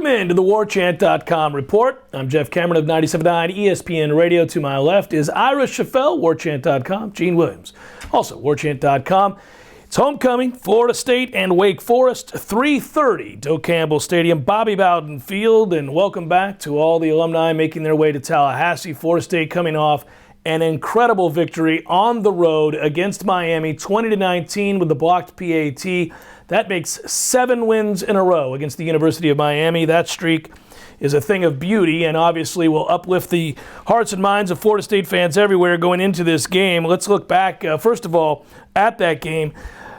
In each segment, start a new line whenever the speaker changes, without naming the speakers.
Welcome in to the Warchant.com report. I'm Jeff Cameron of 97.9 ESPN Radio. To my left is Ira Schoffel, Warchant.com, Gene Williams, also Warchant.com. It's homecoming, Florida State and Wake Forest, 3:30, Doak Campbell Stadium, Bobby Bowden Field, and welcome back to all the alumni making their way to Tallahassee. Florida State coming off an incredible victory on the road against Miami, 20-19 with the blocked PAT. That makes 7 wins in a row against the University of Miami. That streak is a thing of beauty and obviously will uplift the hearts and minds of Florida State fans everywhere going into this game. Let's look back, first of all, at that game.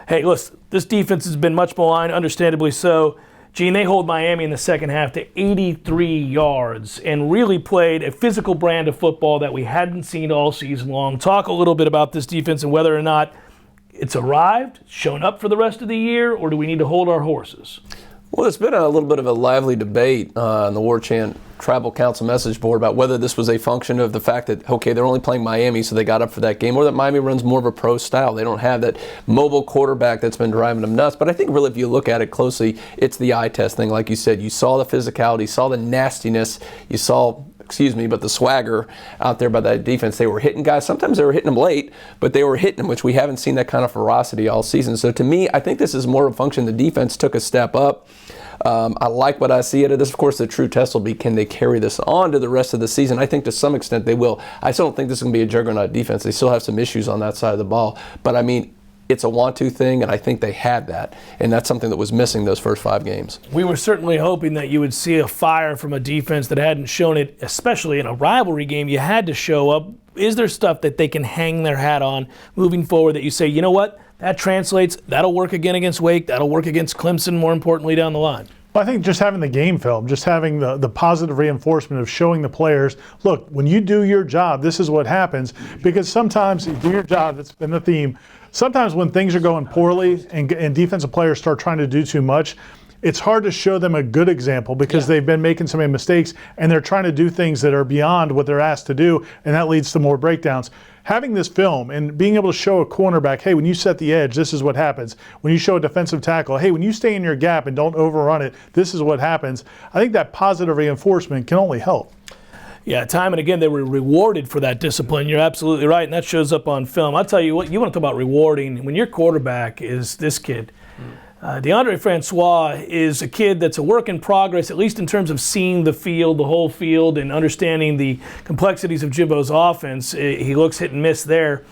Hey, listen, this defense has been much maligned, understandably so. Gene, they hold Miami in the second half to 83 yards and really played a physical brand of football that we hadn't seen all season long. Talk a little bit about this defense and whether or not it's arrived, shown up for the rest of the year, or do we need to hold our horses?
Well, there's been a little bit of a lively debate on the Warchant Tribal Council message board about whether this was a function of the fact that, okay, they're only playing Miami, so they got up for that game, or that Miami runs more of a pro style. They don't have that mobile quarterback that's been driving them nuts. But I think really if you look at it closely, it's the eye test thing. Like you said, you saw the physicality, you saw the nastiness, you saw but the swagger out there by that defense. They were hitting guys. Sometimes they were hitting them late, but they were hitting them, which we haven't seen that kind of ferocity all season. So to me, I think this is more of a function the defense took a step up. I like what I see out of this. Of course, the true test will be, can they carry this on to the rest of the season? I think to some extent they will. I still don't think this is going to be a juggernaut defense. They still have some issues on that side of the ball. But, I mean, it's a want-to thing, and I think they had that. And that's something that was missing those first 5 games.
We were certainly hoping that you would see a fire from a defense that hadn't shown it, especially in a rivalry game. You had to show up. Is there stuff that they can hang their hat on moving forward that you say, you know what, that translates, that'll work again against Wake, that'll work against Clemson, more importantly, down the line?
Well, I think just having the game film, just having the positive reinforcement of showing the players, look, when you do your job, this is what happens. Because sometimes you do your job, that's been the theme. Sometimes when things are going poorly and defensive players start trying to do too much, it's hard to show them a good example because they've been making so many mistakes and they're trying to do things that are beyond what they're asked to do, and that leads to more breakdowns. Having this film and being able to show a cornerback, hey, when you set the edge, this is what happens. When you show a defensive tackle, hey, when you stay in your gap and don't overrun it, this is what happens. I think that positive reinforcement can only help.
Yeah, time and again, they were rewarded for that discipline. You're absolutely right, and that shows up on film. I'll tell you what, you want to talk about rewarding. When your quarterback is this kid, DeAndre Francois is a kid that's a work in progress, at least in terms of seeing the field, the whole field, and understanding the complexities of Jimbo's offense. He looks hit and miss there.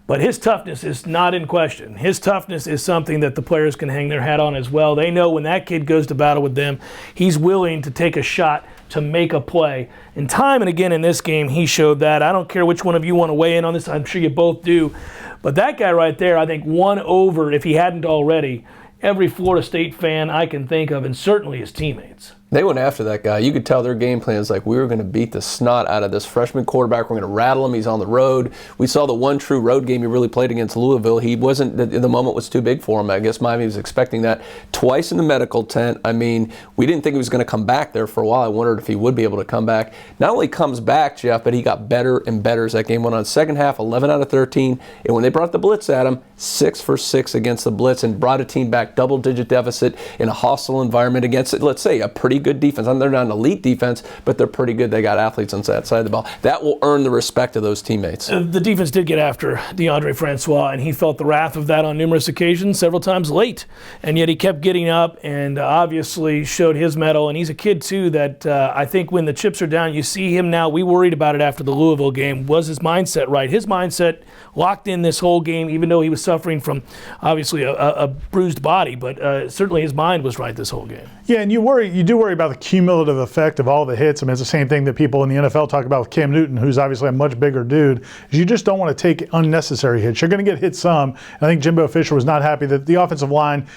But his toughness is not in question. His toughness is something that the players can hang their hat on as well. They know when that kid goes to battle with them, he's willing to take a shot to make a play. And time and again in this game, he showed that. I don't care which one of you want to weigh in on this. I'm sure you both do. But that guy right there, I think, won over, if he hadn't already, every Florida State fan I can think of, and certainly his teammates.
They went after that guy. You could tell their game plan is like, we were going to beat the snot out of this freshman quarterback. We're going to rattle him. He's on the road. We saw the one true road game he really played against Louisville. He wasn't, the moment was too big for him. I guess Miami was expecting that. Twice in the medical tent. I mean, we didn't think he was going to come back there for a while. I wondered if he would be able to come back. Not only comes back, Jeff, but he got better and better as that game went on. Second half, 11 out of 13. And when they brought the blitz at him, 6 for 6 against the blitz and brought a team back double-digit deficit in a hostile environment against, let's say, a pretty good defense. They're not an elite defense, but they're pretty good. They got athletes on that side of the ball. That will earn the respect of those teammates.
The defense did get after DeAndre Francois, and he felt the wrath of that on numerous occasions, several times late. And yet he kept getting up and obviously showed his mettle. And he's a kid, too, that I think when the chips are down, you see him now. We worried about it after the Louisville game. Was his mindset right? His mindset locked in this whole game, even though he was suffering from, obviously, a bruised body. But certainly his mind was right this whole game.
Yeah, and you do worry about the cumulative effect of all the hits. I mean, it's the same thing that people in the NFL talk about with Cam Newton, who's obviously a much bigger dude. You just don't want to take unnecessary hits. You're going to get hit some. I think Jimbo Fisher was not happy that the offensive line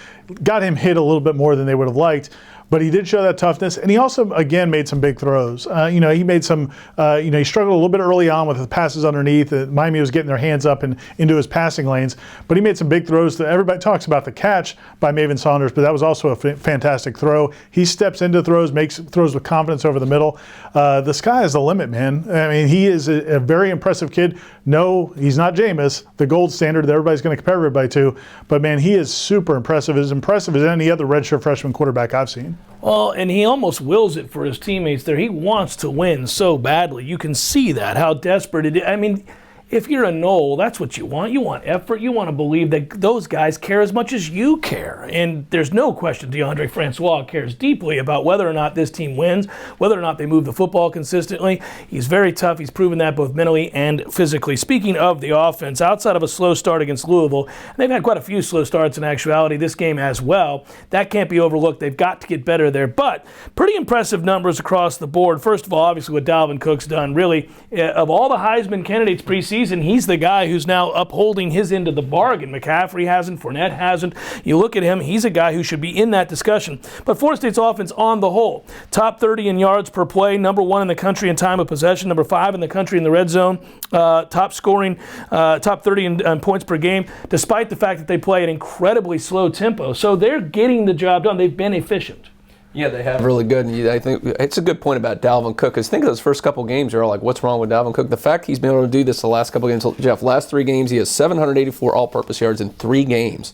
got him hit a little bit more than they would have liked. But he did show that toughness, and he also, again, made some big throws. He made some, he struggled a little bit early on with the passes underneath. Miami was getting their hands up and into his passing lanes, but he made some big throws. Everybody talks about the catch by Maven Saunders, but that was also a fantastic throw. He steps into throws, makes throws with confidence over the middle. The sky is the limit, man. I mean, he is a very impressive kid. No, he's not Jameis, the gold standard that everybody's going to compare everybody to, but, man, he is super impressive, as any other redshirt freshman quarterback I've seen.
Well, and he almost wills it for his teammates there. He wants to win so badly. You can see that, how desperate it is. I mean, if you're a Nole, that's what you want. You want effort. You want to believe that those guys care as much as you care. And there's no question DeAndre Francois cares deeply about whether or not this team wins, whether or not they move the football consistently. He's very tough. He's proven that both mentally and physically. Speaking of the offense, outside of a slow start against Louisville, and they've had quite a few slow starts in actuality this game as well. That can't be overlooked. They've got to get better there. But pretty impressive numbers across the board. First of all, obviously what Dalvin Cook's done, really, of all the Heisman candidates preseason, he's the guy who's now upholding his end of the bargain. McCaffrey hasn't, Fournette hasn't. You look at him, he's a guy who should be in that discussion. But Florida State's offense on the whole, top 30 in yards per play, number 1 in the country in time of possession, number 5 in the country in the red zone, top scoring, top 30 in points per game, despite the fact that they play at incredibly slow tempo. So they're getting the job done. They've been efficient.
Yeah, they have really good. And I think it's a good point about Dalvin Cook, because think of those first couple games, you're all like, what's wrong with Dalvin Cook? The fact he's been able to do this the last couple games, Jeff, last 3 games, he has 784 all-purpose yards in 3 games.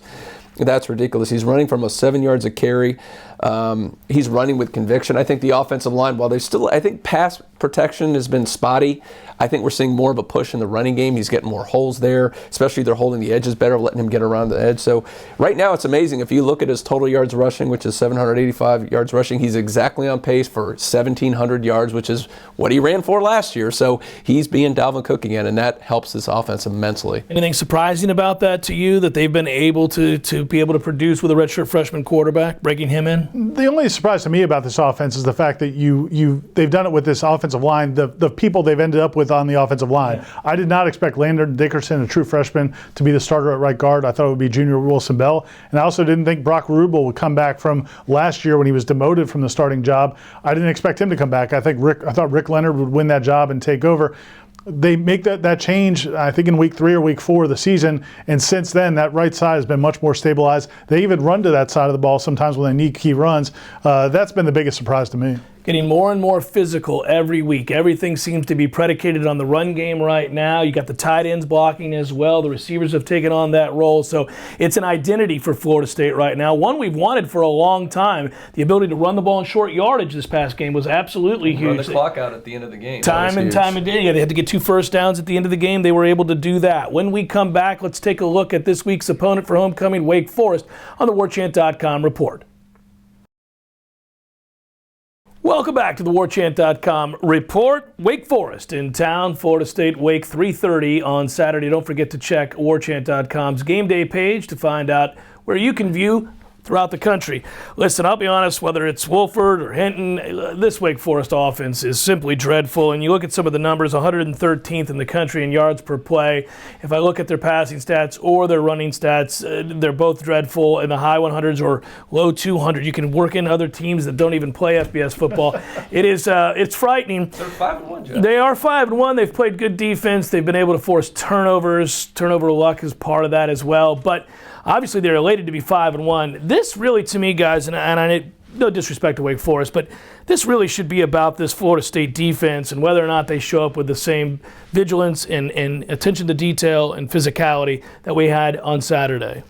That's ridiculous. He's running for almost 7 yards a carry. He's running with conviction. I think the offensive line, while they still, I think pass protection has been spotty, I think we're seeing more of a push in the running game. He's getting more holes there, especially they're holding the edges better, letting him get around the edge. So right now it's amazing. If you look at his total yards rushing, which is 785 yards rushing, he's exactly on pace for 1,700 yards, which is what he ran for last year. So he's being Dalvin Cook again, and that helps this offense immensely.
Anything surprising about that to you, that they've been able to be able to produce with a redshirt freshman quarterback, breaking him in?
The only surprise to me about this offense is the fact that they've done it with this offensive line, the people they've ended up with on the offensive line. Yeah. I did not expect Landon Dickerson, a true freshman, to be the starter at right guard. I thought it would be junior Wilson Bell. And I also didn't think Brock Rubel would come back from last year when he was demoted from the starting job. I didn't expect him to come back. I thought Rick Leonard would win that job and take over. They make that change, I think, in week 3 or week 4 of the season, and since then, that right side has been much more stabilized. They even run to that side of the ball sometimes when they need key runs. That's been the biggest surprise to me.
Getting more and more physical every week. Everything seems to be predicated on the run game right now. You got the tight ends blocking as well. The receivers have taken on that role. So it's an identity for Florida State right now. One we've wanted for a long time. The ability to run the ball in short yardage this past game was absolutely huge.
Run the clock out at the end of the game.
Time and time again. Yeah, they had to get 2 first downs at the end of the game. They were able to do that. When we come back, let's take a look at this week's opponent for homecoming, Wake Forest, on the Warchant.com report. Welcome back to the Warchant.com report. Wake Forest in town, Florida State Wake, 3:30 on Saturday. Don't forget to check Warchant.com's game day page to find out where you can view throughout the country. Listen, I'll be honest, whether it's Wolford or Hinton, this Wake Forest offense is simply dreadful. And you look at some of the numbers, 113th in the country in yards per play. If I look at their passing stats or their running stats, they're both dreadful in the high 100s or low 200. You can work in other teams that don't even play FBS football. It's frightening.
They're 5-1, Jeff.
They are 5-1. They've played good defense. They've been able to force turnovers. Turnover luck is part of that as well. But obviously, they're elated to be 5-1. This really, to me, guys, and I no disrespect to Wake Forest, but this really should be about this Florida State defense and whether or not they show up with the same vigilance and attention to detail and physicality that we had on Saturday.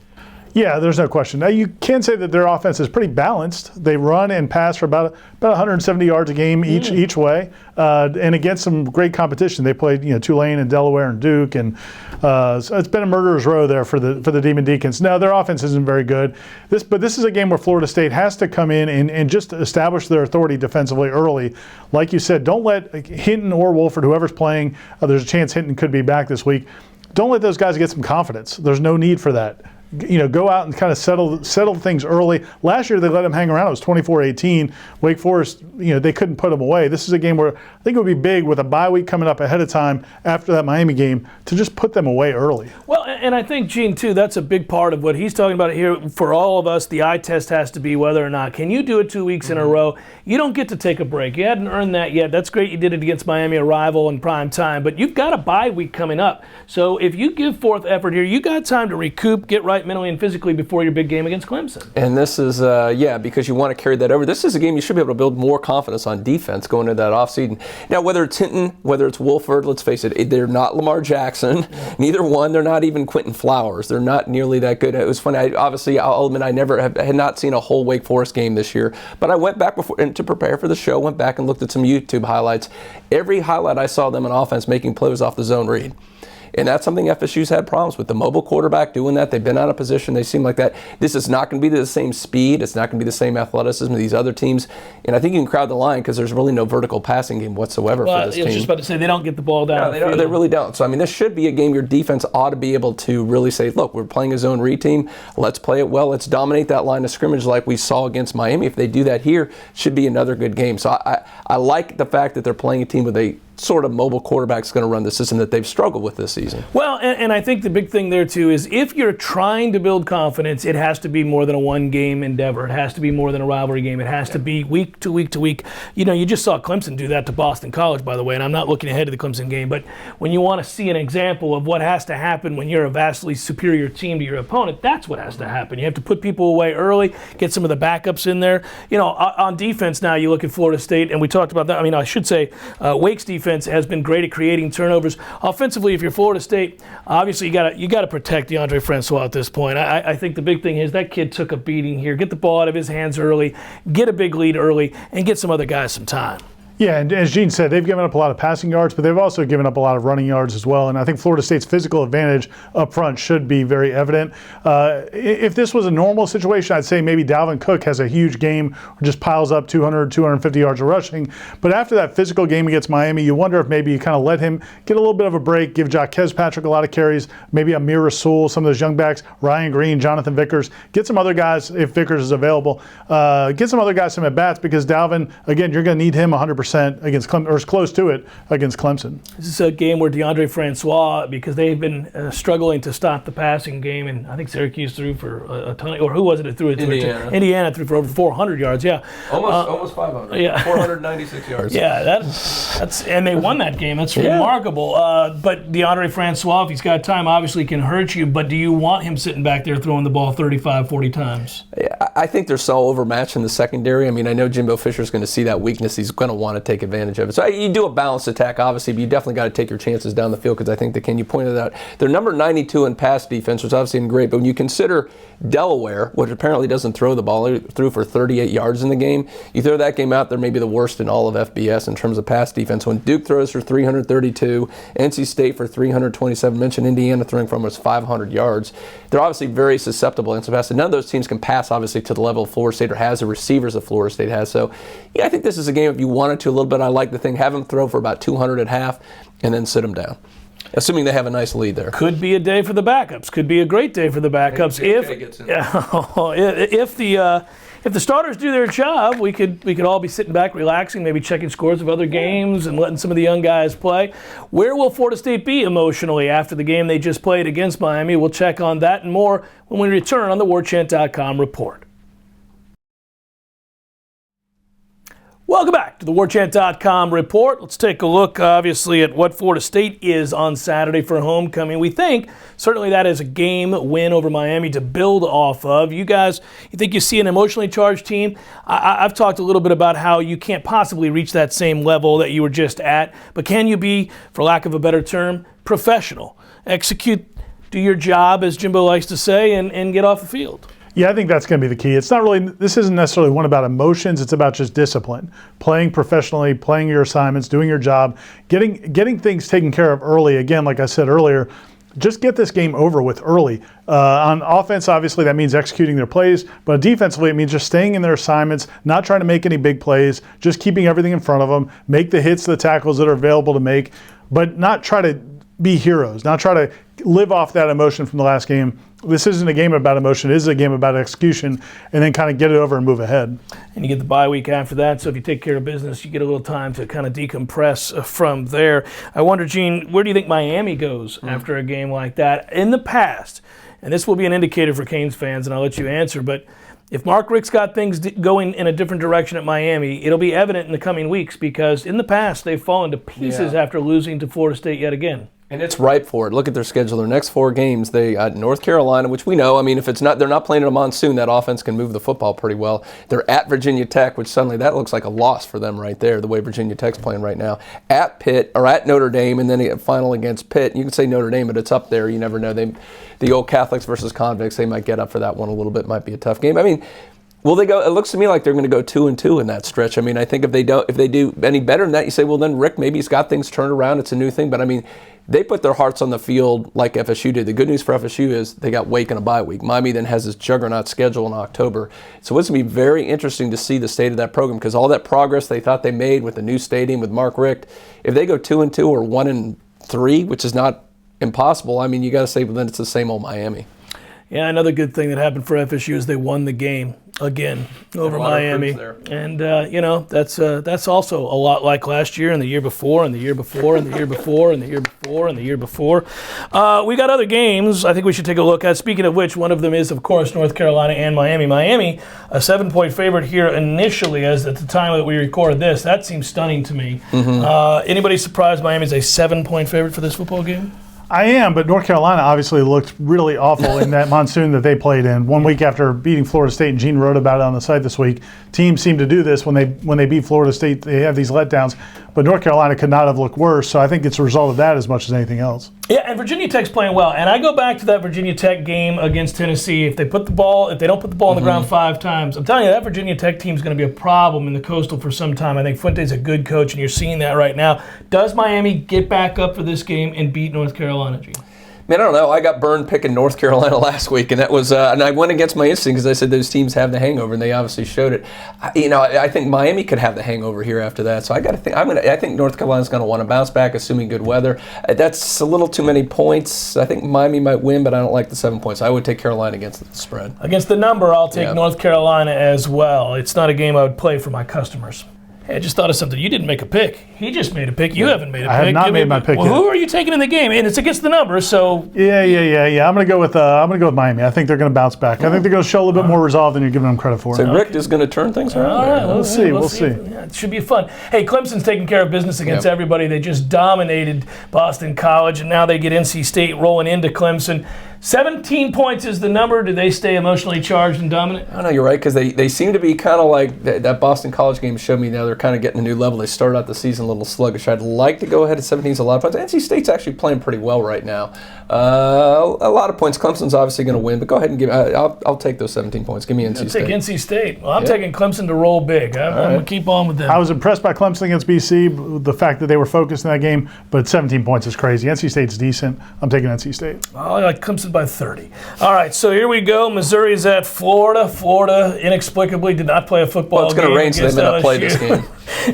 Yeah, there's no question. Now, you can say that their offense is pretty balanced. They run and pass for about 170 yards a game each way, and against some great competition. They played Tulane and Delaware and Duke, and so it's been a murderer's row there for the Demon Deacons. No, their offense isn't very good. But this is a game where Florida State has to come in and just establish their authority defensively early. Like you said, don't let Hinton or Wolford, whoever's playing, there's a chance Hinton could be back this week. Don't let those guys get some confidence. There's no need for that. Go out and kind of settle things early. Last year they let them hang around. It was 24-18. Wake Forest, they couldn't put them away. This is a game where I think it would be big with a bye week coming up ahead of time after that Miami game to just put them away early.
Well, and I think, Gene, too, that's a big part of what he's talking about here. For all of us, the eye test has to be whether or not can you do it 2 weeks in a row. You don't get to take a break. You hadn't earned that yet. That's great you did it against Miami, a rival in prime time, but you've got a bye week coming up. So if you give forth effort here, you got time to recoup, get right right mentally and physically before your big game against Clemson.
And this is, because you want to carry that over. This is a game you should be able to build more confidence on defense going into that offseason. Now, whether it's Hinton, whether it's Wolford, let's face it, they're not Lamar Jackson. Yeah. Neither one. They're not even Quentin Flowers. They're not nearly that good. It was funny. I'll admit I had not seen a whole Wake Forest game this year, but I went back before and to prepare for the show, went back and looked at some YouTube highlights. Every highlight I saw them on offense making plays off the zone read. And that's something FSU's had problems with. The mobile quarterback doing that. They've been out of position. They seem like that. This is not going to be the same speed. It's not going to be the same athleticism of these other teams. And I think you can crowd the line because there's really no vertical passing game whatsoever for this team.
I was just about to say, they don't get the ball down.
No, they really don't. So, this should be a game your defense ought to be able to really say, look, we're playing a zone read team. Let's play it well. Let's dominate that line of scrimmage like we saw against Miami. If they do that here, it should be another good game. So I like the fact that they're playing a team with a sort of mobile quarterback's going to run the system that they've struggled with this season.
Well, and I think the big thing there, too, is if you're trying to build confidence, it has to be more than a one-game endeavor. It has to be more than a rivalry game. It has to be week to week to week. You just saw Clemson do that to Boston College, by the way, and I'm not looking ahead to the Clemson game, but when you want to see an example of what has to happen when you're a vastly superior team to your opponent, that's what has to happen. You have to put people away early, get some of the backups in there. On defense now, you look at Florida State, and we talked about that. I should say Wake's defense has been great at creating turnovers. Offensively, if you're Florida State, obviously you got to protect DeAndre Francois at this point. I think the big thing is that kid took a beating here. Get the ball out of his hands early, get a big lead early, and get some other guys some time.
Yeah, and as Gene said, they've given up a lot of passing yards, but they've also given up a lot of running yards as well. And I think Florida State's physical advantage up front should be very evident. If this was a normal situation, I'd say maybe Dalvin Cook has a huge game or just piles up 200, 250 yards of rushing. But after that physical game against Miami, you wonder if maybe you kind of let him get a little bit of a break, give Jaquez Patrick a lot of carries, maybe Amir Rasul, some of those young backs, Ryan Green, Jonathan Vickers, get some other guys if Vickers is available. Get some other guys some at-bats because Dalvin, again, you're going to need him 100% against Clemson, or as close to it against Clemson.
This is a game where DeAndre Francois, because they've been struggling to stop the passing game, and I think Syracuse threw for a ton, or who was it that threw it? Indiana threw for over 400 yards, yeah.
Almost 500.
Yeah.
496 yards.
Yeah, that's and they won that game. That's remarkable. But DeAndre Francois, if he's got time, obviously can hurt you, but do you want him sitting back there throwing the ball 35, 40 times?
I think they're so overmatched in the secondary. I know Jimbo Fisher's going to see that weakness. He's going to want to take advantage of it. So you do a balanced attack, obviously, but you definitely got to take your chances down the field because I think you pointed out, they're number 92 in pass defense, which obviously isn't great, but when you consider Delaware, which apparently doesn't throw the ball, they threw for 38 yards in the game, you throw that game out, they're maybe the worst in all of FBS in terms of pass defense. When Duke throws for 332, NC State for 327, mentioned Indiana throwing for almost 500 yards, they're obviously very susceptible in pass. None of those teams can pass, obviously, to the level of Florida State or has the receivers that Florida State has. So, yeah, I think this is a game if you wanted to a little bit. I like the thing. Have them throw for about 200 at half and then sit them down, assuming they have a nice lead there.
Could be a day for the backups. Could be a great day for the backups if the starters do their job. We could all be sitting back, relaxing, maybe checking scores of other games and letting some of the young guys play. Where will Florida State be emotionally after the game they just played against Miami? We'll check on that and more when we return on the Warchant.com report. Welcome back to the Warchant.com report. Let's take a look, obviously, at what Florida State is on Saturday for homecoming. We think certainly that is a game win over Miami to build off of. You guys, you think you see an emotionally charged team? I've talked a little bit about how you can't possibly reach that same level that you were just at, but can you be, for lack of a better term, professional? Execute, do your job, as Jimbo likes to say, and get off the field.
Yeah, I think that's going to be the key. This isn't necessarily one about emotions. It's about just discipline, playing professionally, playing your assignments, doing your job, getting things taken care of early. Again, like I said earlier, just get this game over with early. On offense, obviously, that means executing their plays, but defensively, it means just staying in their assignments, not trying to make any big plays, just keeping everything in front of them, make the hits, the tackles that are available to make, but not try to be heroes, not try to live off that emotion from the last game. This isn't a game about emotion. It is a game about execution, and then kind of get it over and move ahead.
And you get the bye week after that, so if you take care of business, you get a little time to kind of decompress from there. I wonder, Gene, where do you think Miami goes after a game like that? In the past, and this will be an indicator for Canes fans, and I'll let you answer, but if Mark Richt's got things going in a different direction at Miami, it'll be evident in the coming weeks because in the past they've fallen to pieces after losing to Florida State yet again.
And it's ripe for it. Look at their schedule. Their next 4 games, they got North Carolina, which we know. I mean, if it's not, they're not playing in a monsoon, that offense can move the football pretty well. They're at Virginia Tech, which suddenly that looks like a loss for them right there, the way Virginia Tech's playing right now. At Pitt, or at Notre Dame, and then a final against Pitt. You can say Notre Dame, but it's up there. You never know. The old Catholics versus convicts, they might get up for that one a little bit. Might be a tough game. I mean, will they go? It looks to me like they're going to go 2-2 in that stretch. I mean, I think if they do any better than that, you say, well, then Rick, maybe he's got things turned around. It's a new thing. But I mean, they put their hearts on the field like FSU did. The good news for FSU is they got Wake in a bye week. Miami then has this juggernaut schedule in October. So it's going to be very interesting to see the state of that program, because all that progress they thought they made with the new stadium with Mark Richt, if they go 2-2 or 1-3, which is not impossible, I mean, you got to say, well, then it's the same old Miami.
Yeah, another good thing that happened for FSU is they won the game again over Miami, and that's also a lot like last year and the year before and the year before and the year before and the year before and the year before. We got other games I think we should take a look at. Speaking of which, one of them is, of course, North Carolina and Miami. Miami, a 7-point favorite here initially, as at the time that we recorded this. That seems stunning to me. Anybody surprised Miami's a 7-point favorite for this football game?
I am, but North Carolina obviously looked really awful in that monsoon that they played in. 1 week after beating Florida State, and Gene wrote about it on the site this week, teams seem to do this when they beat Florida State. They have these letdowns, but North Carolina could not have looked worse, so I think it's a result of that as much as anything else.
Yeah, and Virginia Tech's playing well. And I go back to that Virginia Tech game against Tennessee. If they don't put the ball on the ground 5 times, I'm telling you, that Virginia Tech team's going to be a problem in the Coastal for some time. I think Fuente's a good coach, and you're seeing that right now. Does Miami get back up for this game and beat North Carolina, Gene?
Man, I don't know. I got burned picking North Carolina last week, and that was, and I went against my instinct because I said those teams have the hangover, and they obviously showed it. I think Miami could have the hangover here after that. So I got to think. I think North Carolina's going to want to bounce back, assuming good weather. That's a little too many points. I think Miami might win, but I don't like the 7 points. I would take Carolina against the spread.
Against the number, I'll take North Carolina as well. It's not a game I would play for my customers. Hey, I just thought of something. You didn't make a pick. He just made a pick. You haven't made a pick.
I have not made my pick yet.
Who are you taking in the game? And it's against the number, so.
Yeah. I'm gonna go with Miami. I think they're gonna bounce back. I think they're gonna show a little bit more resolve than you're giving them credit for.
So Rick is gonna turn things around.
All right,
we'll see.
Yeah, it should be fun. Hey, Clemson's taking care of business against everybody. They just dominated Boston College, and now they get NC State rolling into Clemson. 17 points is the number. Do they stay emotionally charged and dominant?
I don't know, you're right, because they seem to be kind of like that Boston College game showed me now they're kind of getting a new level. They started out the season a little sluggish. I'd like to go ahead at 17. It's a lot of points. NC State's actually playing pretty well right now. A lot of points. Clemson's obviously going to win, but go ahead and give. I'll take those 17 points. Give me NC State.
Take NC State. Well, I'm taking Clemson to roll big. I'm going to keep on with them.
I was impressed by Clemson against BC, the fact that they were focused in that game, but 17 points is crazy. NC State's decent. I'm taking NC State.
I like Clemson by 30. All right, so here we go. Missouri's at Florida. Florida inexplicably did not play a football game.
Well, it's going to rain, so they may not play this game.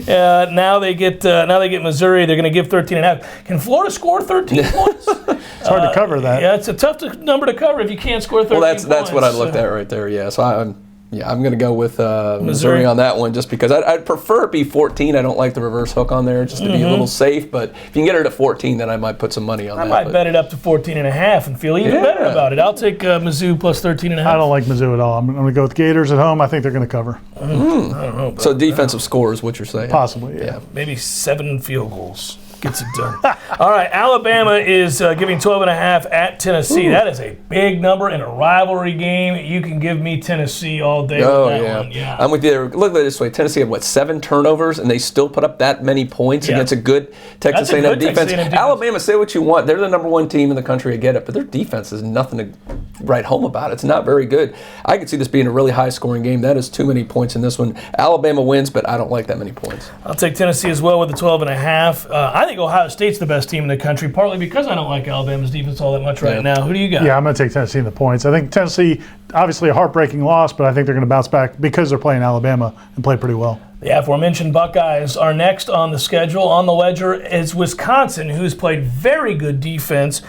Now they get Missouri. They're going to give 13.5. Can Florida score 13 points?
It's hard to cover that.
Yeah, it's a tough number to cover if you can't score 13 points.
Well, that's what I looked at right there. Yeah, so I'm going to go with Missouri on that one, just because I'd prefer it be 14. I don't like the reverse hook on there, just to be a little safe. But if you can get it to 14, then I might put some money on that.
I might bet it up to 14.5 and feel even better about it. I'll take Mizzou plus 13.5.
I don't like Mizzou at all. I'm going to go with Gators at home. I think they're going to cover.
I don't know.
So defensive score is what you're saying?
Possibly, yeah.
Maybe 7 field goals. Gets it done. All right, Alabama is giving 12.5 at Tennessee. That is a big number in a rivalry game. You can give me Tennessee all day with that one. Yeah.
I'm with you. Look at it this way. Tennessee had, 7 turnovers, and they still put up that many points against a good Texas A&M defense. Alabama, say what you want. They're the number 1 team in the country. I get it, but their defense is nothing to write home about. It's not very good. I could see this being a really high-scoring game. That is too many points in this one. Alabama wins, but I don't like that many points.
I'll take Tennessee as well with the 12.5. I think Ohio State's the best team in the country, partly because I don't like Alabama's defense all that much right now. Who do you got?
Yeah, I'm going to take Tennessee in the points. I think Tennessee, obviously a heartbreaking loss, but I think they're going to bounce back because they're playing Alabama and play pretty well.
The aforementioned Buckeyes are next on the schedule. On the ledger is Wisconsin, who's played very good defense.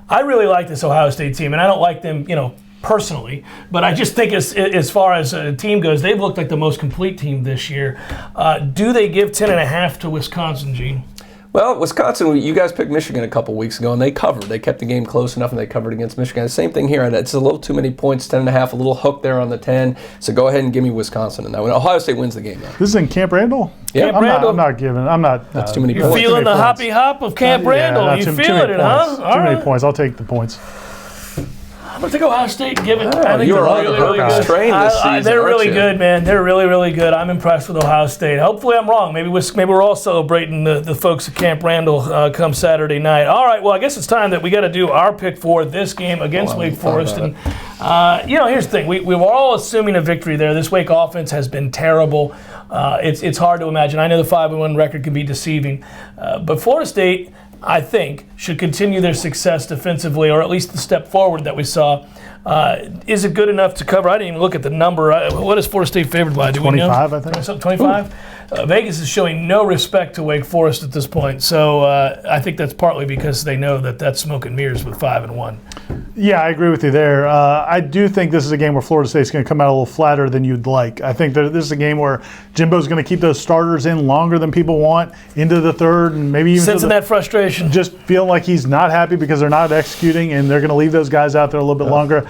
I really like this Ohio State team, and I don't like them, personally, but I just think as far as a team goes, they've looked like the most complete team this year. Do they give 10.5 to Wisconsin, Gene?
Well, Wisconsin, you guys picked Michigan a couple weeks ago, and they covered. They kept the game close enough, and they covered against Michigan. Same thing here. It's a little too many points, 10.5, a little hook there on the 10. So go ahead and give me Wisconsin in that one. Ohio State wins the game, though.
This is in Camp Randall?
Yeah,
I'm not giving.
That's too many
You're
points.
feeling the hoppy hop of Camp Randall. You feeling it, huh?
Too many points. I'll take the points.
I'm going to take Ohio State and give it. I think
you're
they're
on the
really
Buckeyes
good.
train this season,
They're really
aren't you?
good, man. They're really, really good. I'm impressed with Ohio State. Hopefully I'm wrong. Maybe we're all celebrating the folks at Camp Randall come Saturday night. All right, well, I guess it's time that we got to do our pick for this game against Wake Forest. And, here's the thing. We were all assuming a victory there. This Wake offense has been terrible. It's hard to imagine. I know the 5-1 record can be deceiving. But Florida State, I think, should continue their success defensively, or at least the step forward that we saw. Is it good enough to cover? I didn't even look at the number. What is Florida State favored by? Do
25,
we know?
I think.
25? Vegas is showing no respect to Wake Forest at this point. So I think that's partly because they know that that's smoke and mirrors with 5-1.
Yeah, I agree with you there. I do think this is a game where Florida State's going to come out a little flatter than you'd like. I think that this is a game where Jimbo's going to keep those starters in longer than people want into the third, and maybe even
sensing that frustration.
Just feeling like he's not happy because they're not executing, and they're going to leave those guys out there a little bit longer.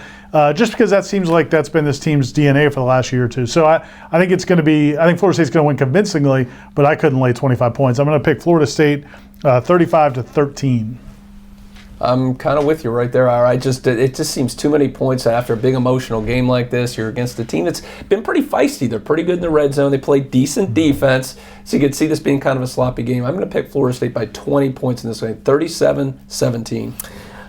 Just because that seems like that's been this team's DNA for the last year or two. So I think it's going to be. I think Florida State's going to win convincingly, but I couldn't lay 25 points. I'm going to pick Florida State 35-13.
I'm kind of with you right there, Ira. It just seems too many points after a big emotional game like this. You're against a team that's been pretty feisty. They're pretty good in the red zone. They play decent defense. So you can see this being kind of a sloppy game. I'm going to pick Florida State by 20 points in this game, 37-17.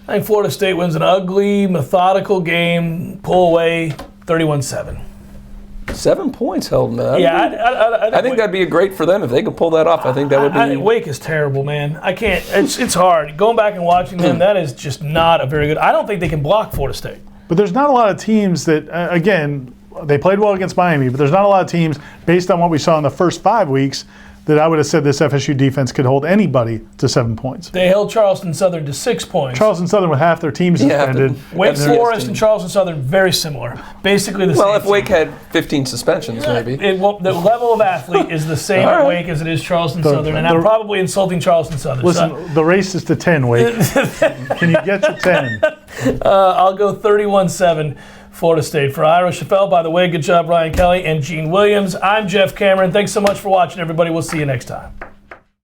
I think Florida State wins an ugly, methodical game, pull away 31-7.
7 points held, man.
Yeah,
I think that'd be great for them if they could pull that off. I think that would be.
Wake is terrible, man. I can't. It's hard. Going back and watching them, that is just not a very good. I don't think they can block Florida State.
But there's not a lot of teams that, again, they played well against Miami, but there's not a lot of teams, based on what we saw in the first 5 weeks, that I would have said this FSU defense could hold anybody to 7 points.
They held Charleston Southern to 6 points.
Charleston Southern with half their team suspended.
Wake Forest and Charleston Southern, very similar. Basically the same.
Well, if Wake had 15 suspensions, maybe.
The level of athlete is the same at Wake as it is Charleston Southern, and I'm probably insulting Charleston Southern.
Listen, the race is to 10, Wake. Can you get to 10?
I'll go 31-7. Florida State. For Ira Schoffel, by the way, good job, Ryan Kelly and Gene Williams. I'm Jeff Cameron. Thanks so much for watching, everybody. We'll see you next time.